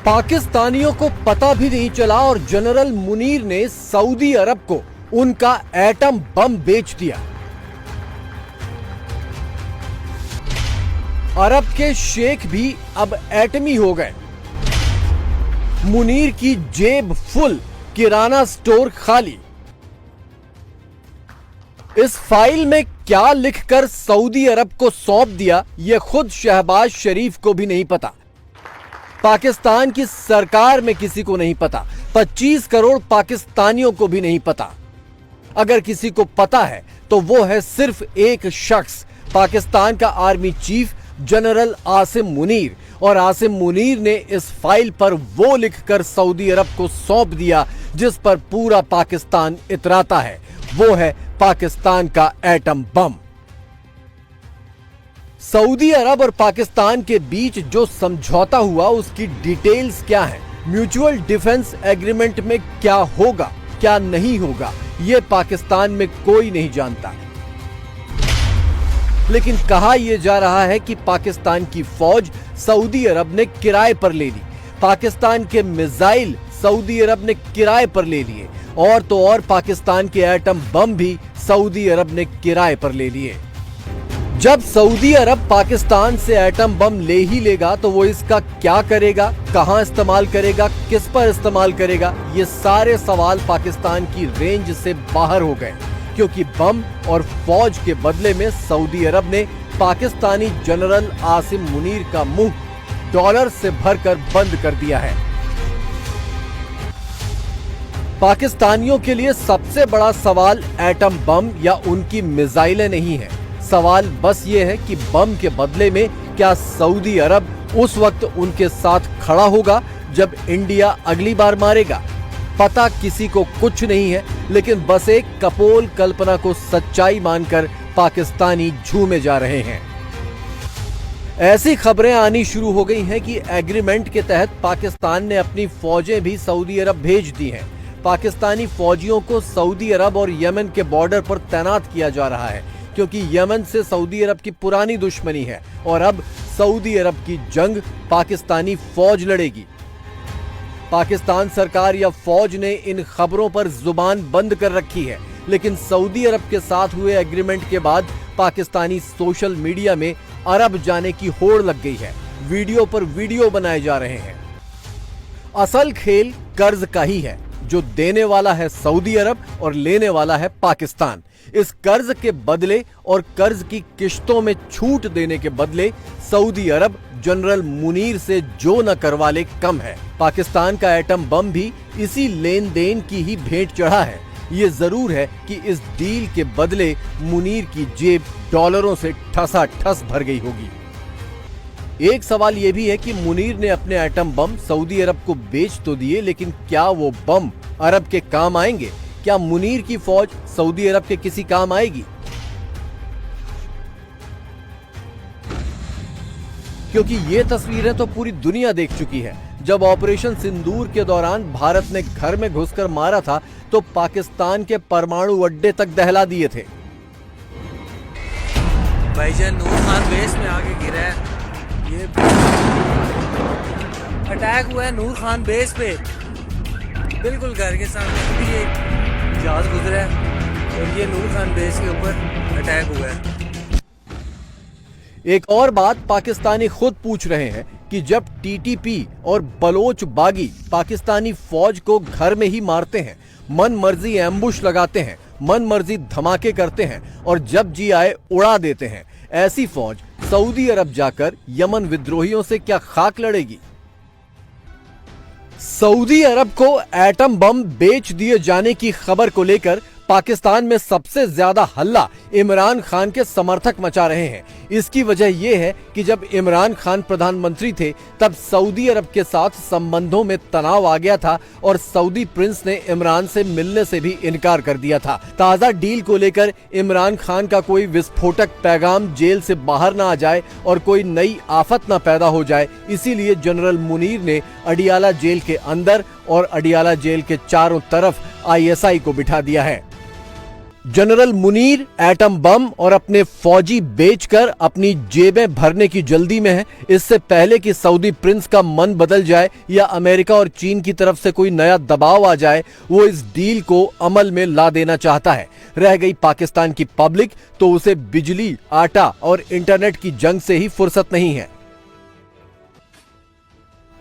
पाकिस्तानियों को पता भी नहीं चला और जनरल मुनीर ने सऊदी अरब को उनका एटम बम बेच दिया। अरब के शेख भी अब एटमी हो गए। मुनीर की जेब फुल, किराना स्टोर खाली। इस फाइल में क्या लिखकर सऊदी अरब को सौंप दिया, यह खुद शहबाज शरीफ को भी नहीं पता। पाकिस्तान की सरकार में किसी को नहीं पता। 25 करोड़ पाकिस्तानियों को भी नहीं पता। अगर किसी को पता है तो वो है सिर्फ एक शख्स, पाकिस्तान का army chief general Asim Munir. और आसिम मुनीर ने इस फाइल पर वो लिखकर सऊदी अरब को सौंप दिया जिस पर पूरा पाकिस्तान इतराता है, वो है पाकिस्तान का एटम बम। सऊदी अरब और पाकिस्तान के बीच जो समझौता हुआ उसकी डिटेल्स क्या है, म्यूचुअल डिफेंस एग्रीमेंट में क्या होगा क्या नहीं होगा, यह पाकिस्तान में कोई नहीं जानता। लेकिन कहा यह जा रहा है कि पाकिस्तान की फौज सऊदी अरब ने किराए पर ले ली, पाकिस्तान के मिसाइल सऊदी अरब ने किराए पर ले लिए, और तो और पाकिस्तान के एटम बम भी सऊदी अरब ने किराए पर ले लिए। जब सऊदी अरब पाकिस्तान से एटम बम ले ही लेगा तो वो इसका क्या करेगा, कहां इस्तेमाल करेगा, किस पर इस्तेमाल करेगा, ये सारे सवाल पाकिस्तान की रेंज से बाहर हो गए, क्योंकि बम और फौज के बदले में सऊदी अरब ने पाकिस्तानी जनरल आसिम मुनीर का मुंह डॉलर से भरकर बंद कर दिया है। पाकिस्तानियों के लिए सबसे बड़ा सवाल एटम बम या उनकी मिसाइलें नहीं है। सवाल बस ये है कि बम के बदले में क्या सऊदी अरब उस वक्त उनके साथ खड़ा होगा जब इंडिया अगली बार मारेगा। पता किसी को कुछ नहीं है, लेकिन बस एक कपोल कल्पना को सच्चाई मानकर पाकिस्तानी झूमे जा रहे हैं। ऐसी खबरें आनी शुरू हो गई हैं कि एग्रीमेंट के तहत पाकिस्तान ने अपनी फौजें भी सऊदी अरब भेज दी हैं। पाकिस्तानी फौजियों को सऊदी अरब और यमन के बॉर्डर पर तैनात किया जा रहा है, क्योंकि यमन से सऊदी अरब की पुरानी दुश्मनी है और अब सऊदी अरब की जंग पाकिस्तानी फौज लड़ेगी। पाकिस्तान सरकार या फौज ने इन खबरों पर जुबान बंद कर रखी है, लेकिन सऊदी अरब के साथ हुए एग्रीमेंट के बाद पाकिस्तानी सोशल मीडिया में अरब जाने की होड़ लग गई है। वीडियो पर वीडियो बनाए जा रहे हैं। असल खेल कर्ज का ही है, जो देने वाला है सऊदी अरब और लेने वाला है पाकिस्तान। इस कर्ज के बदले और कर्ज की किश्तों में छूट देने के बदले सऊदी अरब जनरल मुनीर से जो न करवा ले कम है। पाकिस्तान का एटम बम भी इसी लेन देन की ही भेंट चढ़ा है। ये जरूर है कि इस डील के बदले मुनीर की जेब डॉलरों से ठसाठस भर गई होगी। एक सवाल यह भी है कि मुनीर ने अपने एटम बम सऊदी अरब को बेच तो दिए, लेकिन क्या वो बम अरब के काम आएंगे? क्या मुनीर की फौज सऊदी अरब के किसी काम आएगी? क्योंकि ये तस्वीरें तो पूरी दुनिया देख चुकी है। जब ऑपरेशन सिंदूर के दौरान भारत ने घर में घुसकर मारा था तो पाकिस्तान के परमाणु अड्डे तक दहला दिए थे। भाईजान नूर खान बेस में आके गिरा है। ये अटैक हुआ है नूर खान बेस पे, बिल्कुल घर के सामने भी एक जहाज गुजरा है और ये नूर खान बेस के ऊपर अटैक हुआ है। एक और बात पाकिस्तानी खुद पूछ रहे हैं कि जब टीटीपी और बलोच बागी पाकिस्तानी फौज को घर में ही मारते हैं, मन मर्जी एम्बुश लगाते हैं, मन मर्जी धमाके करते हैं और जब जी आए उड़ा देते हैं, ऐसी फौज सऊदी अरब जाकर यमन विद्रोहियों से क्या खाक लड़ेगी? सऊदी अरब को एटम बम बेच दिए जाने की खबर को लेकर पाकिस्तान में सबसे ज्यादा हल्ला इमरान खान के समर्थक मचा रहे हैं। इसकी वजह यह है कि जब इमरान खान प्रधानमंत्री थे तब सऊदी अरब के साथ संबंधों में तनाव आ गया था और सऊदी प्रिंस ने इमरान से मिलने से भी इनकार कर दिया था। ताजा डील को लेकर इमरान खान का कोई विस्फोटक पैगाम जेल से बाहर ना आ जाए और कोई नई आफत ना पैदा हो जाए, इसीलिए जनरल मुनीर ने अडियाला जेल के अंदर और अडियाला जेल के चारों तरफ ISI को बिठा दिया है। जनरल मुनीर एटम बम और अपने फौजी बेचकर अपनी जेबें भरने की जल्दी में है। इससे पहले कि सऊदी प्रिंस का मन बदल जाए या अमेरिका और चीन की तरफ से कोई नया दबाव आ जाए, वो इस डील को अमल में ला देना चाहता है। रह गई पाकिस्तान की पब्लिक तो उसे बिजली, आटा और इंटरनेट की जंग से ही फुर्सत नहीं है।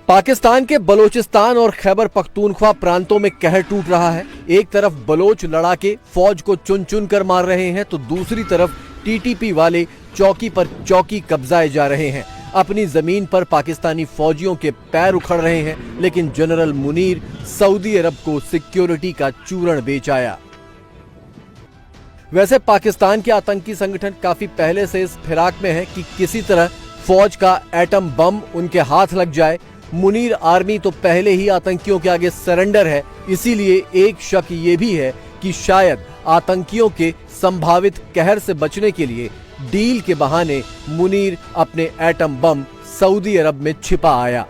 पाकिस्तान के बलोचिस्तान और खैबर पख्तूनख्वा प्रांतों में कहर टूट रहा है। एक तरफ बलोच लड़ाके फौज को चुन चुन कर मार रहे हैं तो दूसरी तरफ टीटीपी वाले चौकी पर चौकी कब्जाए जा रहे हैं। अपनी जमीन पर पाकिस्तानी फौजियों के पैर उखड़ रहे हैं, लेकिन जनरल मुनीर सऊदी अरब को सिक्योरिटी का चूरण बेच आया। वैसे पाकिस्तान के आतंकी संगठन काफी पहले से इस फिराक में है कि किसी तरह फौज का एटम बम उनके हाथ लग जाए। मुनीर आर्मी तो पहले ही आतंकियों के आगे सरेंडर है, इसीलिए एक शक ये भी है कि शायद आतंकियों के संभावित कहर से बचने के लिए डील के बहाने मुनीर अपने एटम बम सऊदी अरब में छिपा आया।